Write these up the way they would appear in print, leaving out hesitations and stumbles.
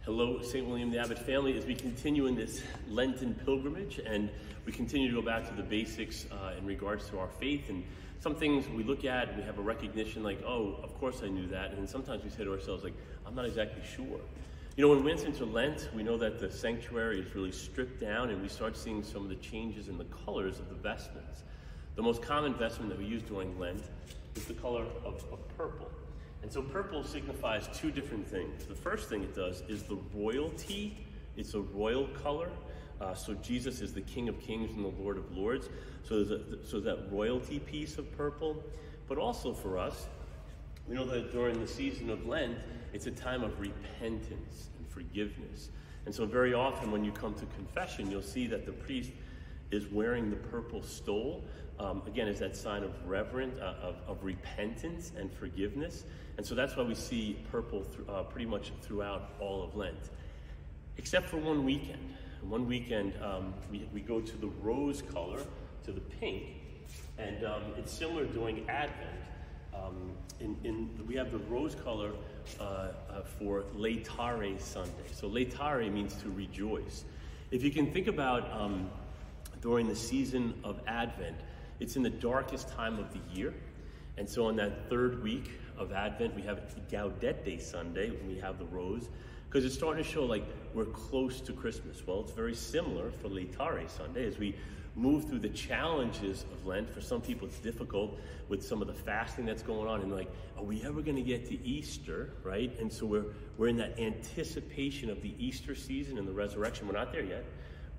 Hello, St. William the Abbot family, as we continue in this Lenten pilgrimage and we continue to go back to the basics in regards to our faith. And some things we look at and we have a recognition like, oh, of course I knew that. And sometimes we say to ourselves like, I'm not exactly sure. You know, when we went into Lent, we know that the sanctuary is really stripped down and we start seeing some of the changes in the colors of the vestments. The most common vestment that we use during Lent is the color of purple. And so purple signifies two different things. The first thing it does is the royalty. It's a royal color. So Jesus is the King of Kings and the Lord of Lords. So there's that royalty piece of purple. But also for us, we know that during the season of Lent, it's a time of repentance and forgiveness. And so very often when you come to confession, you'll see that the priest is wearing the purple stole. Again, is that sign of reverence, of repentance and forgiveness. And so that's why we see purple pretty much throughout all of Lent. Except for one weekend. One weekend, we go to the rose color, to the pink. And it's similar during Advent. We have the rose color for Laetare Sunday. So Laetare means to rejoice. If you can think about during the season of Advent, it's in the darkest time of the year. And so on that third week of Advent, we have Gaudete Sunday, when we have the rose, because it's starting to show like we're close to Christmas. Well, it's very similar for Laetare Sunday as we move through the challenges of Lent. For some people, it's difficult with some of the fasting that's going on, and like, are we ever going to get to Easter, right? And so we're in that anticipation of the Easter season and the resurrection. We're not there yet,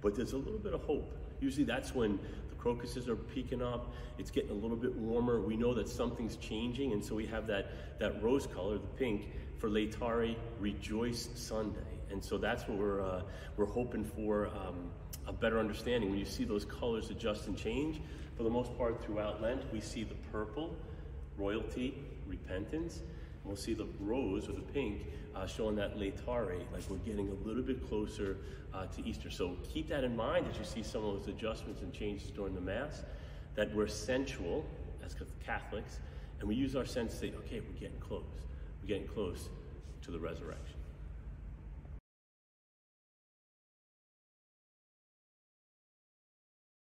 but there's a little bit of hope. Usually that's when the crocuses are peeking up. It's getting a little bit warmer. We know that something's changing, and so we have that rose color, the pink, for Laetare Rejoice Sunday. And so that's what we're hoping for, a better understanding. When you see those colors adjust and change, for the most part throughout Lent, we see the purple, royalty, repentance, and we'll see the rose or the pink showing that Laetare, like we're getting a little bit closer to Easter. So keep that in mind as you see some of those adjustments and changes during the Mass, that we're sensual as Catholics, and we use our sense to say, okay, we're getting close. We're getting close to the resurrection.